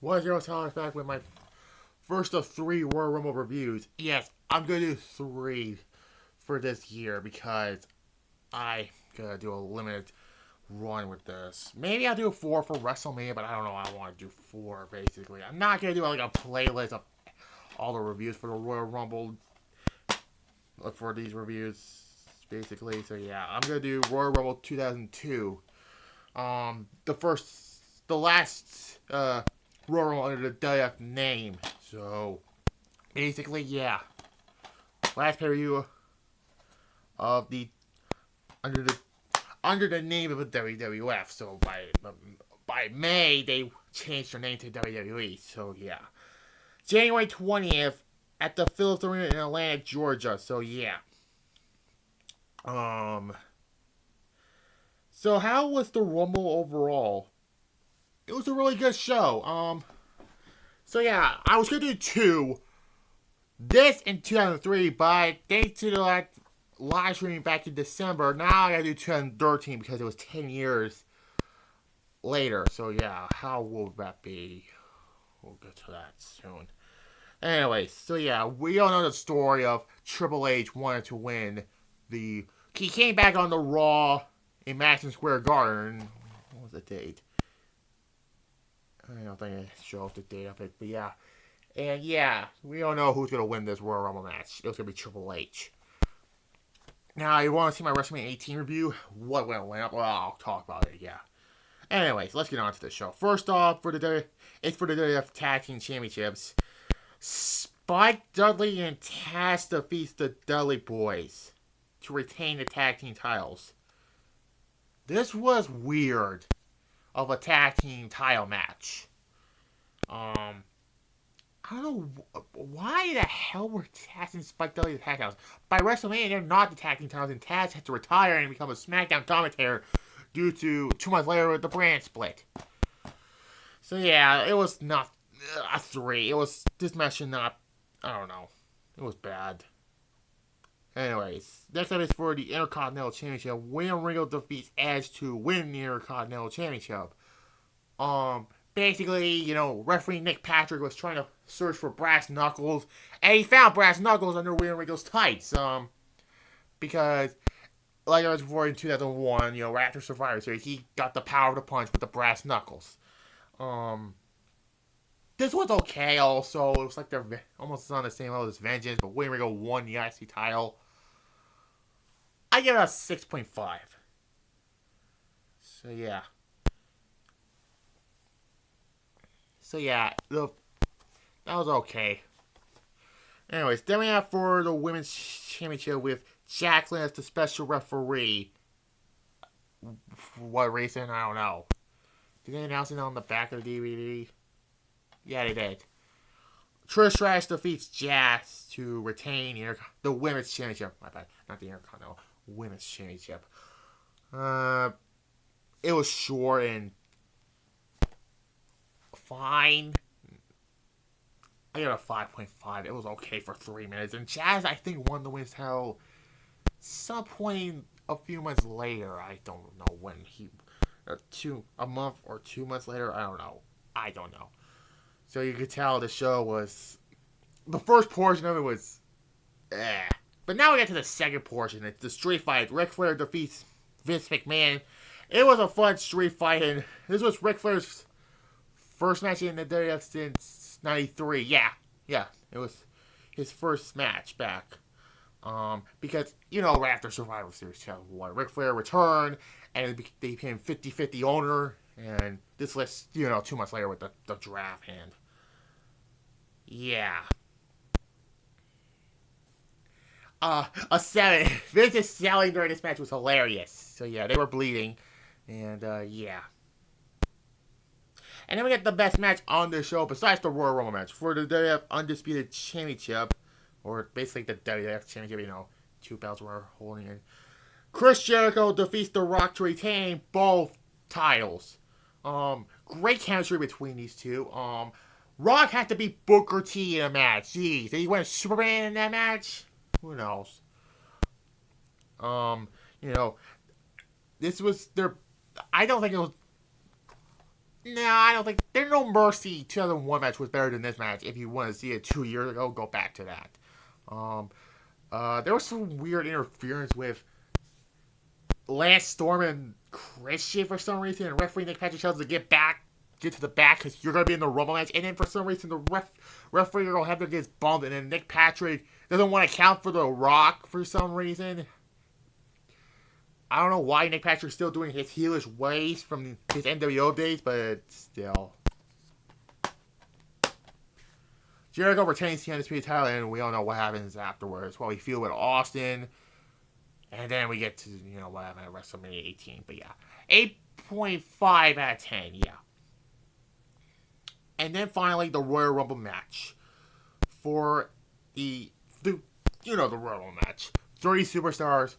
What's your Thomas back with my first of three Royal Rumble reviews? Yes, I'm gonna do three for this year because I gotta do a limited run with this. Maybe I'll do four for WrestleMania, but I don't know. I want to do four basically. I'm not gonna do like a playlist of all the reviews for the Royal Rumble for these reviews basically. So yeah, I'm gonna do Royal Rumble 2002. The last Royal Rumble under the WWF name. So basically, yeah, last pay per view of the under the under the name of the WWF. So by May they changed their name to WWE. So yeah, January 20th at the Phillips Arena in Atlanta, Georgia. So yeah. Um. So how was the Rumble overall? It was a really good show. So yeah, I was gonna do two. This in 2003, but thanks to the live streaming back in December, now I gotta do 2013 because it was 10 years later. So yeah, how will that be? We'll get to that soon. Anyways, so yeah, we all know the story of Triple H wanted to win the. He came back on the Raw in Madison Square Garden. What was the date? I don't think it shows the date of it, but yeah. And yeah, we don't know who's going to win this Royal Rumble match. It was going to be Triple H. Now, you want to see my WrestleMania 18 review? What went up? Well, I'll talk about it, yeah. Anyways, let's get on to the show. First off, it's for the WWF Tag Team Championships. Spike Dudley and Taz defeats the Dudley Boys to retain the tag team titles. This was weird of a tag team title match. I don't know why the hell were Taz and Spike Dudley the tag titles. By WrestleMania, they're not the tag team titles, and Taz had to retire and become a SmackDown commentator due to 2 months later with the brand split. So yeah, it was not a 3. It was this match should not. I don't know. It was bad. Anyways, next up is for the Intercontinental Championship. William Regal defeats Edge to win the Intercontinental Championship. Basically, referee Nick Patrick was trying to search for brass knuckles, and he found brass knuckles under William Regal's tights. Because, like I was before in 2001, right after Survivor Series, he got the power to punch with the brass knuckles. This was okay also. It was like they're almost on the same level as Vengeance, but William Regal won the IC title. I give it a 6.5. So yeah. That was okay. Anyways, then we have for the Women's Championship with Jacqueline as the special referee. For what reason? I don't know. Did they announce it on the back of the DVD? Yeah, they did. Trish Stratus defeats Jazz to retain the Women's Championship. My bad. Not the Intercontinental. Women's Championship. It was short and fine. I give it a 5.5. It was okay for 3 minutes. And Jazz, I think, won the women's title some point a few months later. I don't know when a month or 2 months later. I don't know. So you could tell the show was, the first portion of it was, But now we get to the second portion. It's the street fight. Ric Flair defeats Vince McMahon. It was a fun street fight, and this was Ric Flair's first match in the WWF since '93. Yeah, it was his first match back. Because, right after Survivor Series 2001, Ric Flair returned, and they became 50-50 owner, and this list, 2 months later with the draft hand. Yeah. A 7. Vince's selling during this match was hilarious. So yeah, they were bleeding, and yeah. And then we get the best match on the show besides the Royal Rumble match for the WWF Undisputed Championship, or basically the WWF Championship. 2 belts were holding it. Chris Jericho defeats The Rock to retain both titles. Great chemistry between these two. Rock had to beat Booker T in a match. Jeez, did he win Superman in that match? Who knows? This was their. I don't think it was. No, I don't think there's no Mercy 2001 match was better than this match. If you want to see it 2 years ago, go back to that. Um, there was some weird interference with Lance Storm and Christian for some reason, and referee Nick Patrick tells him to get to the back because you're gonna be in the Rumble match, and then for some reason the referee will have to get bumped, and then Nick Patrick doesn't want to count for the Rock for some reason. I don't know why Nick Patrick's still doing his heelish ways from his NWO days, but still. Jericho retains the Undisputed title, and we all know what happens afterwards. Well, we feel with Austin, and then we get to, what happened at WrestleMania 18. But yeah, 8.5 out of 10, yeah. And then finally, the Royal Rumble match. For the Royal Rumble match. 30 superstars,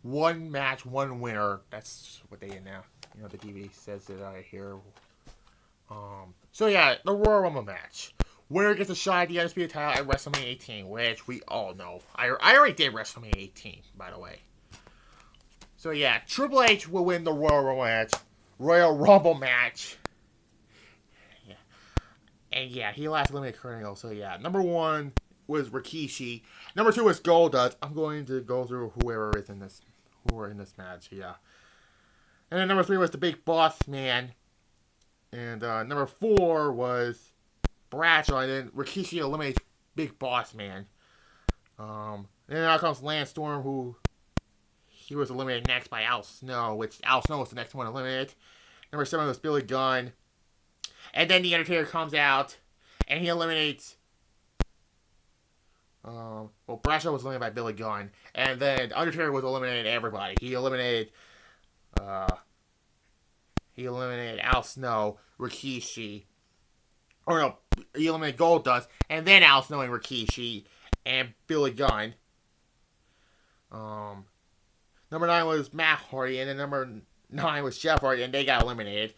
one match, one winner. That's what they did now. The TV says it right here. So yeah, the Royal Rumble match. Winner gets a shot at the Undisputed title at WrestleMania 18, which we all know. I already did WrestleMania 18, by the way. So yeah, Triple H will win the Royal Rumble match. Yeah. And yeah, he last eliminated Kurt Angle. So yeah, number 1 was Rikishi. Number 2 was Goldust. I'm going to go through who were in this match. Yeah. And then number 3 was the Big Boss Man. And number 4 was Bradshaw, and then Rikishi eliminates Big Boss Man. And then out comes Lance Storm, who he was eliminated next by Al Snow, which Al Snow was the next one eliminated. Number 7 was Billy Gunn. And then The Undertaker comes out, and he eliminates... Bradshaw was eliminated by Billy Gunn. And then Undertaker was eliminating everybody. He eliminated Al Snow, Rikishi... Or no, he eliminated Goldust, and then Al Snow and Rikishi, and Billy Gunn. Number 9 was Matt Hardy, and then number 9 was Jeff Hardy, and they got eliminated.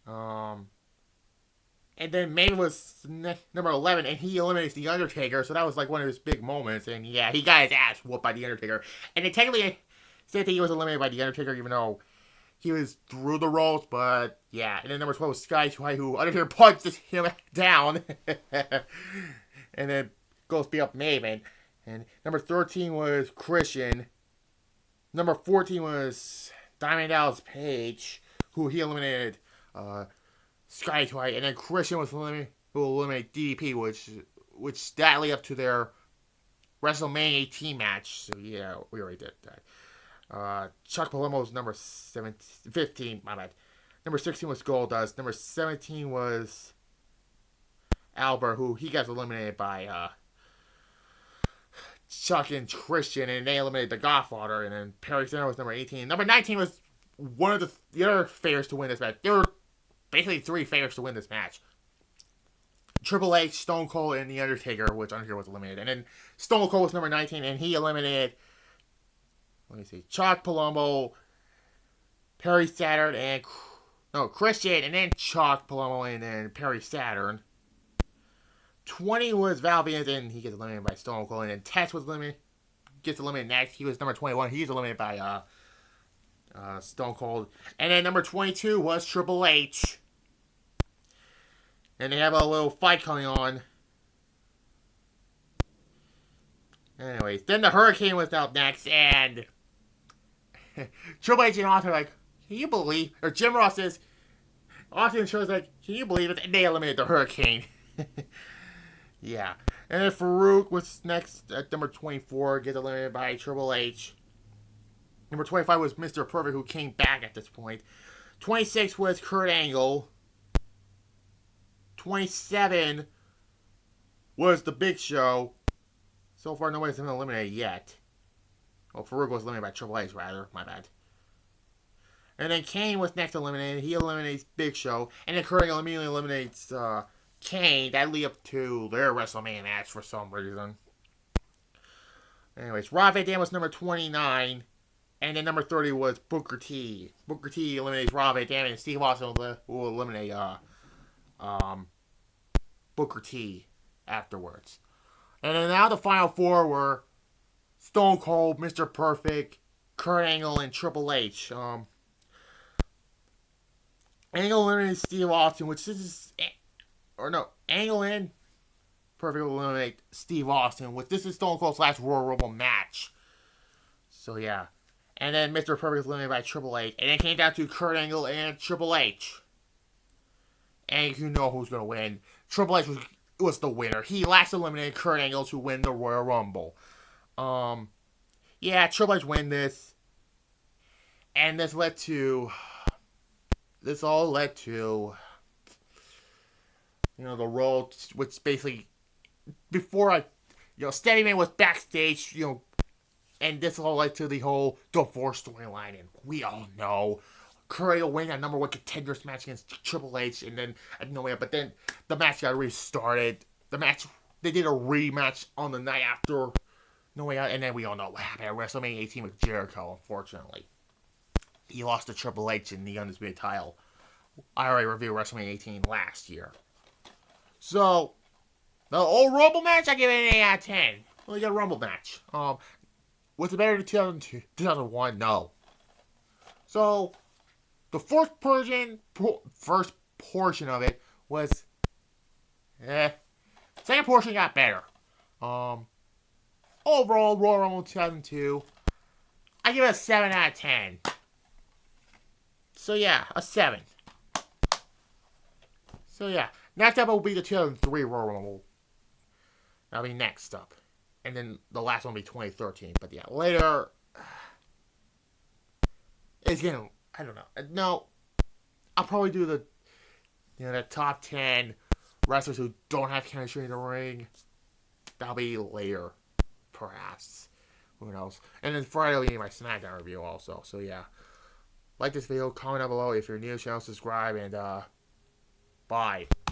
And then Main was number 11, and he eliminates The Undertaker, so that was like one of his big moments, and yeah, he got his ass whooped by The Undertaker. And they technically said that he was eliminated by The Undertaker, even though he was through the ropes, but yeah. And then number 12 was Sky High, who Undertaker punches him down. And then goes beat up Maven. And number 13 was Christian. Number 14 was Diamond Dallas Page, who he eliminated Sky High. And then Christian was eliminated, who eliminated DDP, which that led up to their WrestleMania 18 match. So yeah, we already did that. Chuck Palumbo was number 15, my bad. Number 16 was Goldust. Number 17 was Albert, who he got eliminated by Chuck and Christian, and they eliminated the Godfather. And then Perry Center was number 18. Number 19 was one of the other favorites to win this match. There were basically 3 favorites to win this match. Triple H, Stone Cold, and The Undertaker, which Undertaker was eliminated. And then Stone Cold was number 19, and he eliminated... Let me see. Chuck Palumbo, Perry Saturn, and... No, Christian, and then Chuck Palumbo, and then Perry Saturn. 20 was Val Venis, and he gets eliminated by Stone Cold. And then Test gets eliminated next. He was number 21. He's eliminated by Stone Cold. And then number 22 was Triple H. And they have a little fight coming on. Anyways, then the Hurricane was out next, and Triple H and Austin are like, can you believe? Or Jim Ross says, Austin shows like, can you believe it? And they eliminated the Hurricane. Yeah. And then Farouk was next at number 24, gets eliminated by Triple H. Number 25 was Mr. Perfect, who came back at this point. 26 was Kurt Angle. 27 was The Big Show. So far, nobody's been eliminated yet. Well, Farouk was eliminated by Triple H, rather. My bad. And then Kane was next eliminated. He eliminates Big Show. And then Kurt Angle immediately eliminates Kane. That lead up to their WrestleMania match for some reason. Anyways, Rob Van Dam was number 29. And then number 30 was Booker T. Booker T eliminates Rob Van Dam. And Steve Austin will eliminate Booker T afterwards. And then now the final 4 were Stone Cold, Mr. Perfect, Kurt Angle, and Triple H. And Angle eliminated Steve Austin, which this is, or no, Angle and Perfect eliminate Steve Austin, which this is Stone Cold's last Royal Rumble match. So yeah. And then Mr. Perfect was eliminated by Triple H. And it came down to Kurt Angle and Triple H. And you know who's going to win. Triple H was the winner. He last eliminated Kurt Angle to win the Royal Rumble. Yeah, Triple H win this. And this all led to, the road, which basically, before Steady Man was backstage, and this all led to the whole divorce storyline. And we all know Curry will win that number one contenders match against Triple H, and then but then the match got restarted. They did a rematch on the night after No Way Out, and then we all know what happened at WrestleMania 18 with Jericho. Unfortunately, he lost to Triple H in the Undisputed title. I already reviewed WrestleMania 18 last year. So the old Rumble match, I give it an 8 out of 10. Well, you got a Rumble match. Was it better than 2001? No. So the first portion of it was, second portion got better. Overall, Royal Rumble 2002, I give it a 7 out of 10. So yeah, a 7. So yeah, next up will be the 2003 Royal Rumble. That'll be next up. And then the last one will be 2013. But yeah, later, it's getting, I don't know. No, I'll probably do the top 10 wrestlers who don't have chemistry in the ring. That'll be later, perhaps. Who knows? And then Friday will be my SmackDown review also. So yeah, like this video, comment down below if you're new to the channel, subscribe, and bye.